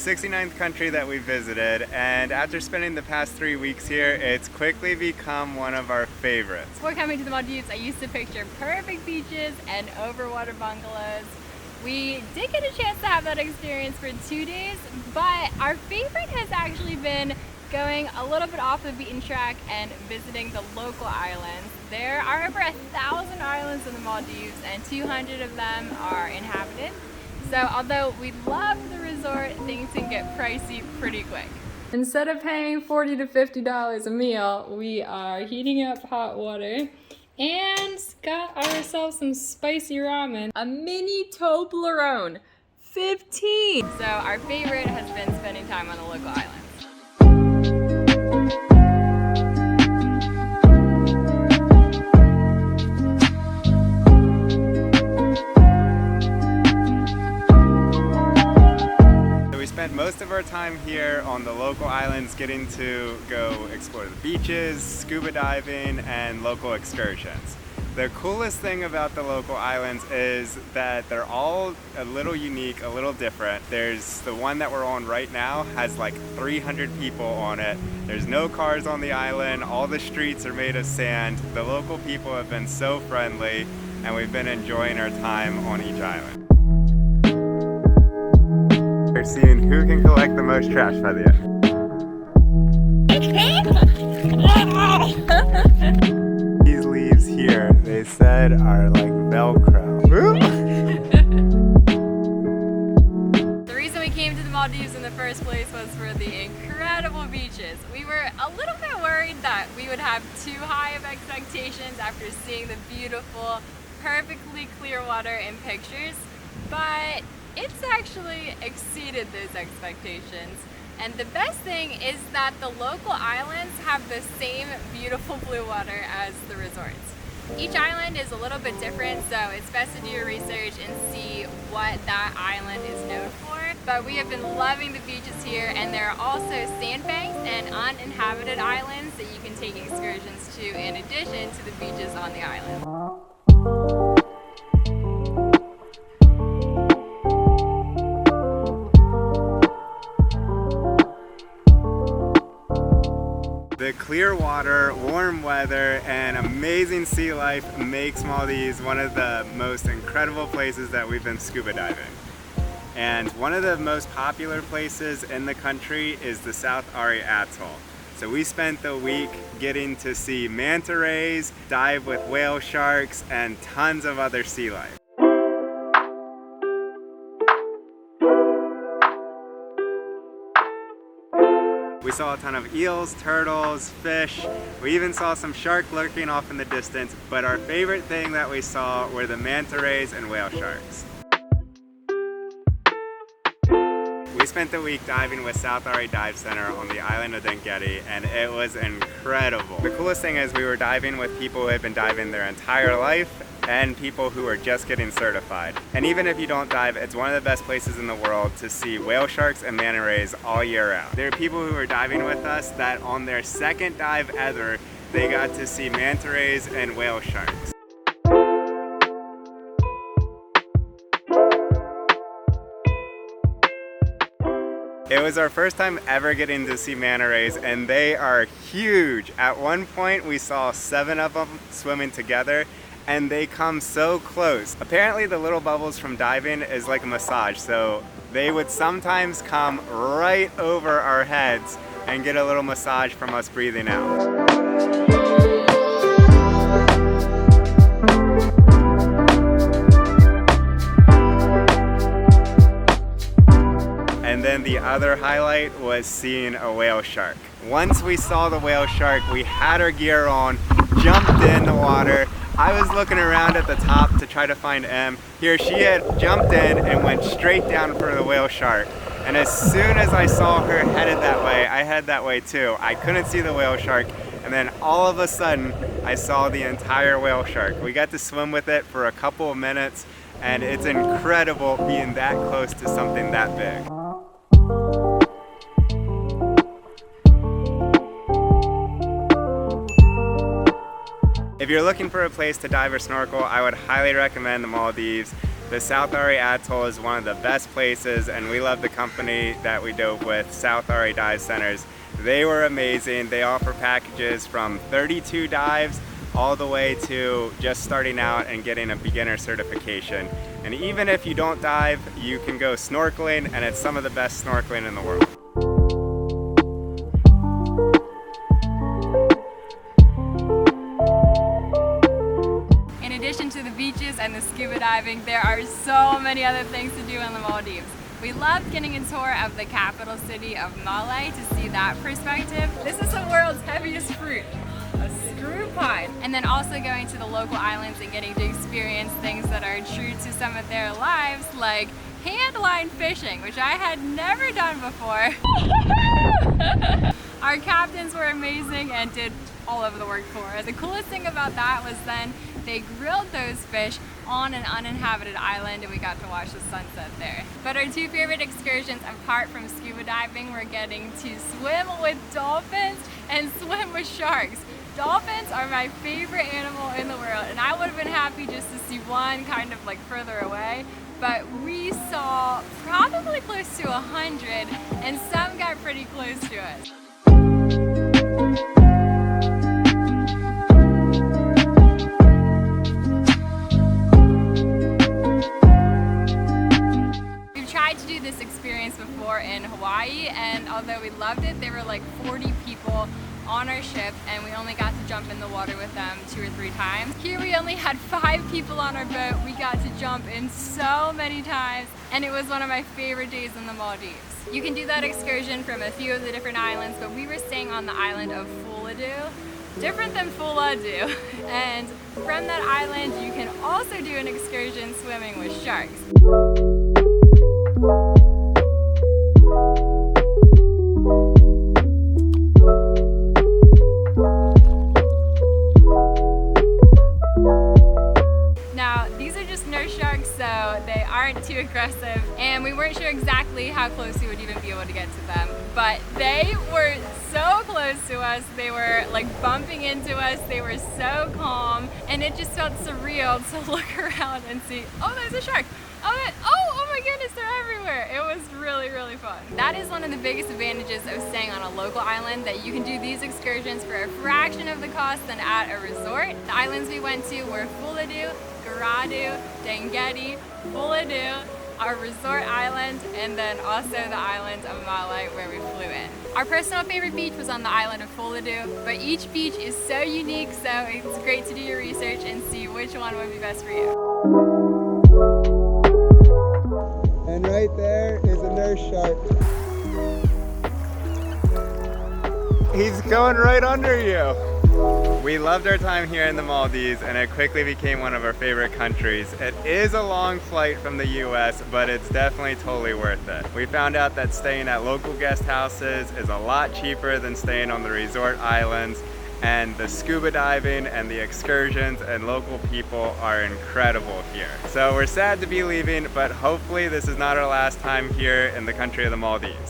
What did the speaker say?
69th country that we visited, and after spending the past 3 weeks here, it's quickly become one of our favorites. Before coming to the Maldives, I used to picture perfect beaches and overwater bungalows. We did get a chance to have that experience for 2 days, but our favorite has actually been going a little bit off the beaten track and visiting the local islands. There are over 1,000 islands in the Maldives and 200 of them are inhabited. So although we love the resort, things can get pricey pretty quick. Instead of paying $40 to $50 a meal, we are heating up hot water and got ourselves some spicy ramen. A mini Toblerone, 15! So our favorite has been spending time on the local islands. Most of our time here on the local islands getting to go explore the beaches, scuba diving, and local excursions. The coolest thing about the local islands is that they're all a little unique, a little different. There's the one that we're on right now has like 300 people on it. There's no cars on the island. All the streets are made of sand. The local people have been so friendly, and we've been enjoying our time on each island. We're seeing who can collect the most trash by the end. These leaves here, they said, are like Velcro. The reason we came to the Maldives in the first place was for the incredible beaches. We were a little bit worried that we would have too high of expectations after seeing the beautiful, perfectly clear water in pictures, but it's actually exceeded those expectations. And the best thing is that the local islands have the same beautiful blue water as the resorts. Each island is a little bit different, so it's best to do your research and see what that island is known for. But we have been loving the beaches here, and there are also sandbanks and uninhabited islands that you can take excursions to in addition to the beaches on the island. The clear water, warm weather, and amazing sea life makes Maldives one of the most incredible places that we've been scuba diving. And one of the most popular places in the country is the South Ari Atoll. So we spent the week getting to see manta rays, dive with whale sharks, and tons of other sea life. We saw a ton of eels, turtles, fish. We even saw some shark lurking off in the distance, but our favorite thing that we saw were the manta rays and whale sharks. We spent the week diving with South Ari Dive Center on the island of Dhangeti, and it was incredible. The coolest thing is we were diving with people who had been diving their entire life and people who are just getting certified. And even if you don't dive, it's one of the best places in the world to see whale sharks and manta rays all year round. There are people who are diving with us that on their second dive ever, they got to see manta rays and whale sharks. It was our first time ever getting to see manta rays, and they are huge. At one point we saw 7 of them swimming together, and they come so close. Apparently the little bubbles from diving is like a massage, so they would sometimes come right over our heads and get a little massage from us breathing out. And then the other highlight was seeing a whale shark. Once we saw the whale shark, we had our gear on, jumped in the water. I was looking around at the top to try to find Em. Here she had jumped in and went straight down for the whale shark. And as soon as I saw her headed that way, I headed that way too. I couldn't see the whale shark, and then all of a sudden, I saw the entire whale shark. We got to swim with it for a couple of minutes, and it's incredible being that close to something that big. If you're looking for a place to dive or snorkel, I would highly recommend the Maldives. The South Ari Atoll is one of the best places, and we love the company that we dove with, South Ari Dive Centers. They were amazing. They offer packages from 32 dives all the way to just starting out and getting a beginner certification. And even if you don't dive, you can go snorkeling, and it's some of the best snorkeling in the world. In addition to the beaches and the scuba diving, there are so many other things to do in the Maldives. We loved getting a tour of the capital city of Malé to see that perspective. This is the world's heaviest fruit, a screw pine. And then also going to the local islands and getting to experience things that are true to some of their lives, like hand line fishing, which I had never done before. Our captains were amazing and did all of the work for us. The coolest thing about that was then they grilled those fish on an uninhabited island, and we got to watch the sunset there. But our two favorite excursions, apart from scuba diving, were getting to swim with dolphins and swim with sharks. Dolphins are my favorite animal in the world, and I would have been happy just to see one kind of like further away, but we saw probably close to 100, and some got pretty close to us. This experience before in Hawaii, and although we loved it, there were like 40 people on our ship and we only got to jump in the water with them 2 or 3 times. Here we only had 5 people on our boat. We got to jump in so many times, and it was one of my favorite days in the Maldives. You can do that excursion from a few of the different islands, but we were staying on the island of Fulidhoo, different than Fulhadhoo. And from that island you can also do an excursion swimming with sharks. Now, these are just nurse sharks, so they aren't too aggressive, and we weren't sure exactly how close we would even be able to get to them, but they were so close to us. They were like bumping into us. They were so calm, and it just felt surreal to look around and see, oh, there's a shark. Oh my goodness, they're everywhere. It was really, really fun. That is one of the biggest advantages of staying on a local island, that you can do these excursions for a fraction of the cost than at a resort. The islands we went to were Fulidhoo, Dhangeti, Fulhadhoo, our resort island, and then also the island of Malé where we flew in. Our personal favorite beach was on the island of Fulidhoo, but each beach is so unique, so it's great to do your research and see which one would be best for you. And right there is a nurse shark. He's going right under you. We loved our time here in the Maldives, and it quickly became one of our favorite countries. It is a long flight from the US, but it's definitely totally worth it. We found out that staying at local guest houses is a lot cheaper than staying on the resort islands, and the scuba diving and the excursions and local people are incredible here. So we're sad to be leaving, but hopefully this is not our last time here in the country of the Maldives.